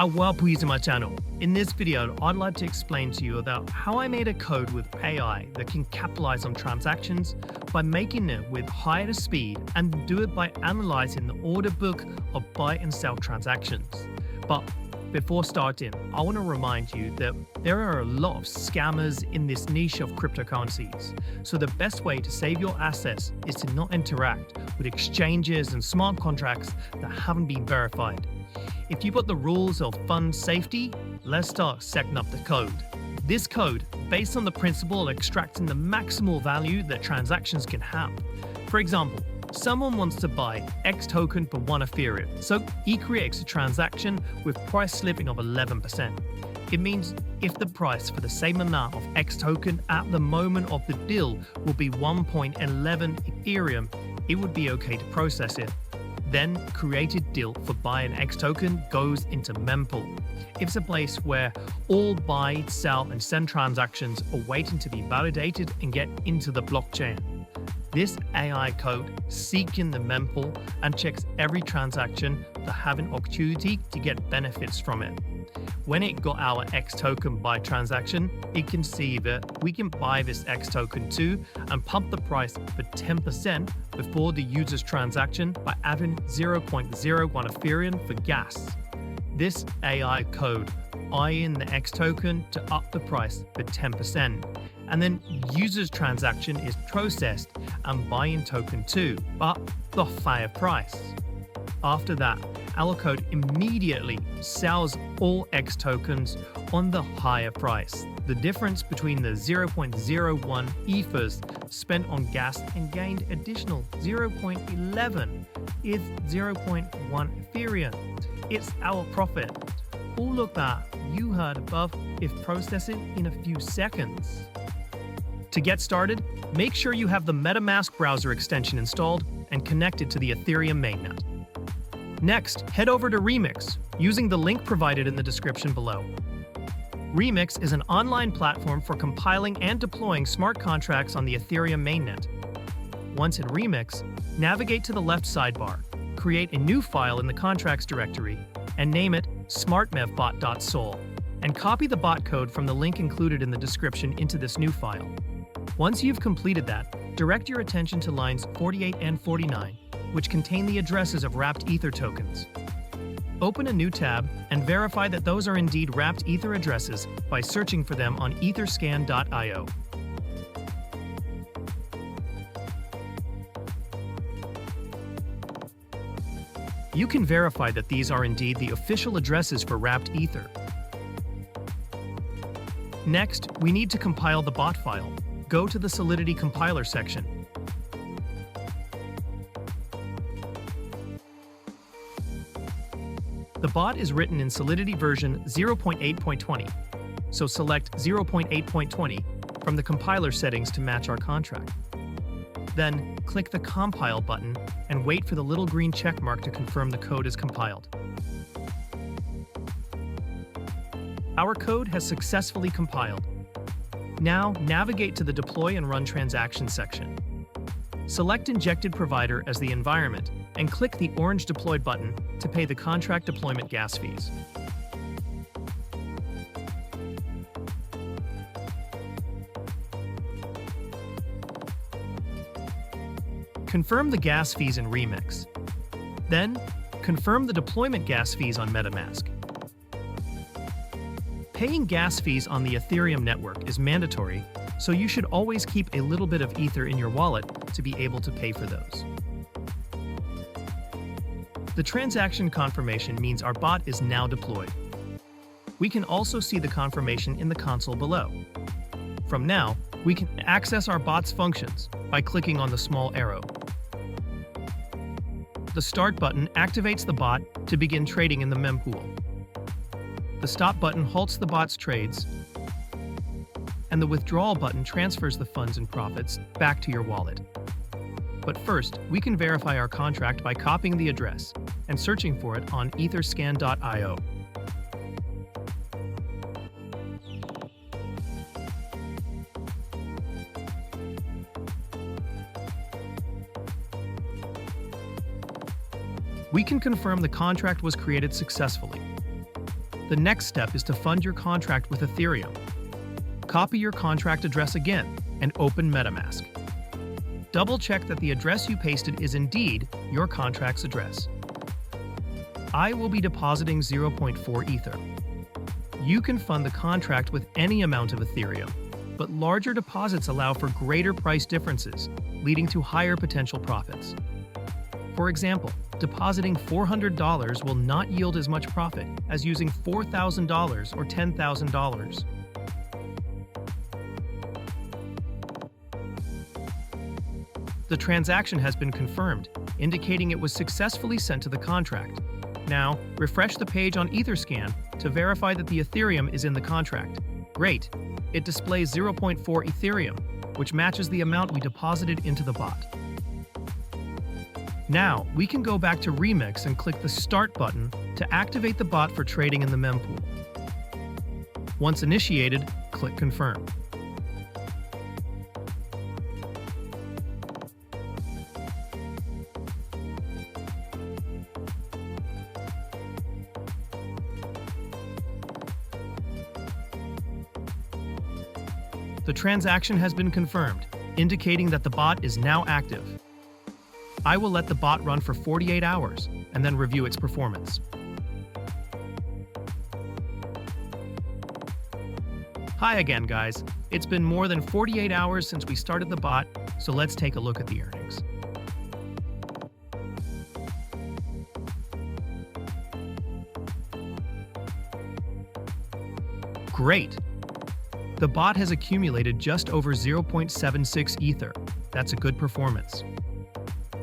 welcome you to my channel. In this video, I'd like to explain to you about how I made a code with AI that can capitalize on transactions by making it with higher speed and do it by analyzing the order book of buy and sell transactions. But before starting, I want to remind you that there are a lot of scammers in this niche of cryptocurrencies. So the best way to save your assets is to not interact with exchanges and smart contracts that haven't been verified. If you put the rules of fund safety, let's start setting up the code. This code, based on the principle of extracting the maximal value that transactions can have. For example, someone wants to buy X token for 1 Ethereum, so he creates a transaction with price slipping of 11%. It means if the price for the same amount of X token at the moment of the deal will be 1.11 Ethereum, it would be okay to process it. Then, created deal for buy an X token goes into mempool. It's a place where all buy, sell, and send transactions are waiting to be validated and get into the blockchain. This AI code seeks in the mempool and checks every transaction to have an opportunity to get benefits from it. When it got our X token buy transaction, it can see that we can buy this X token too and pump the price for 10% before the user's transaction by adding 0.01 Ethereum for gas. This AI code eyeing the X token to up the price for 10%, and then user's transaction is processed and buying token too, but the higher price. After that, our code immediately sells all X tokens on the higher price. The difference between the 0.01 ethers spent on gas and gained additional 0.11 is 0.1 Ethereum. It's our profit. All of that you heard above is processing in a few seconds. To get started, make sure you have the MetaMask browser extension installed and connected to the Ethereum mainnet. Next, head over to Remix, using the link provided in the description below. Remix is an online platform for compiling and deploying smart contracts on the Ethereum mainnet. Once in Remix, navigate to the left sidebar, create a new file in the contracts directory, and name it SmartMevBot.sol, and copy the bot code from the link included in the description into this new file. Once you've completed that, direct your attention to lines 48 and 49, which contain the addresses of wrapped Ether tokens. Open a new tab and verify that those are indeed wrapped Ether addresses by searching for them on etherscan.io. You can verify that these are indeed the official addresses for wrapped Ether. Next, we need to compile the bot file. Go to the Solidity Compiler section. The bot is written in Solidity version 0.8.20, so select 0.8.20 from the compiler settings to match our contract. Then, click the Compile button and wait for the little green check mark to confirm the code is compiled. Our code has successfully compiled. Now, navigate to the Deploy and Run Transactions section. Select Injected Provider as the environment and click the orange Deploy button to pay the contract deployment gas fees. Confirm the gas fees in Remix. Then, confirm the deployment gas fees on MetaMask. Paying gas fees on the Ethereum network is mandatory, so you should always keep a little bit of Ether in your wallet to be able to pay for those. The transaction confirmation means our bot is now deployed. We can also see the confirmation in the console below. From now, we can access our bot's functions by clicking on the small arrow. The Start button activates the bot to begin trading in the mempool. The Stop button halts the bot's trades, and the Withdrawal button transfers the funds and profits back to your wallet. But first, we can verify our contract by copying the address and searching for it on etherscan.io. We can confirm the contract was created successfully. The next step is to fund your contract with Ethereum. Copy your contract address again and open MetaMask. Double-check that the address you pasted is indeed your contract's address. I will be depositing 0.4 Ether. You can fund the contract with any amount of Ethereum, but larger deposits allow for greater price differences, leading to higher potential profits. For example, depositing $400 will not yield as much profit as using $4,000 or $10,000. The transaction has been confirmed, indicating it was successfully sent to the contract. Now, refresh the page on Etherscan to verify that the Ethereum is in the contract. Great! It displays 0.4 Ethereum, which matches the amount we deposited into the bot. Now, we can go back to Remix and click the Start button to activate the bot for trading in the mempool. Once initiated, click Confirm. The transaction has been confirmed, indicating that the bot is now active. I will let the bot run for 48 hours and then review its performance. Hi again, guys. It's been more than 48 hours since we started the bot, so let's take a look at the earnings. Great! The bot has accumulated just over 0.76 Ether. That's a good performance.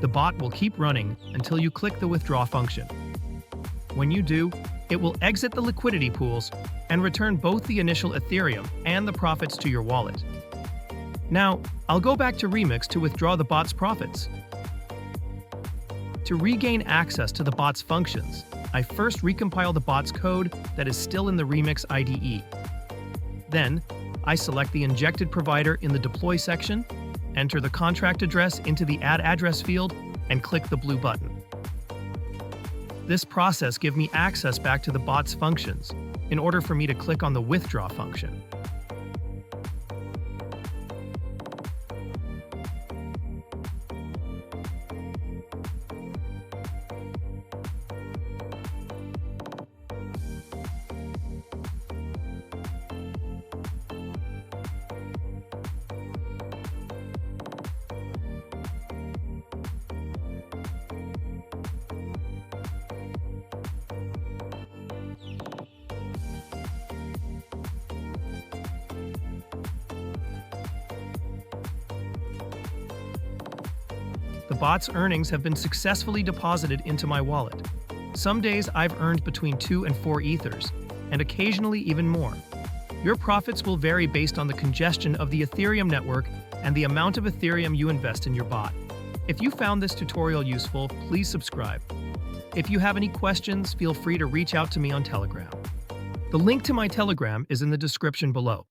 The bot will keep running until you click the withdraw function. When you do, it will exit the liquidity pools and return both the initial Ethereum and the profits to your wallet. Now, I'll go back to Remix to withdraw the bot's profits. To regain access to the bot's functions, I first recompile the bot's code that is still in the Remix IDE. Then, I select the Injected Provider in the Deploy section, enter the contract address into the Add Address field, and click the blue button. This process gives me access back to the bot's functions in order for me to click on the Withdraw function. The bot's earnings have been successfully deposited into my wallet. Some days I've earned between 2 and 4 Ethers, and occasionally even more. Your profits will vary based on the congestion of the Ethereum network and the amount of Ethereum you invest in your bot. If you found this tutorial useful, please subscribe. If you have any questions, feel free to reach out to me on Telegram. The link to my Telegram is in the description below.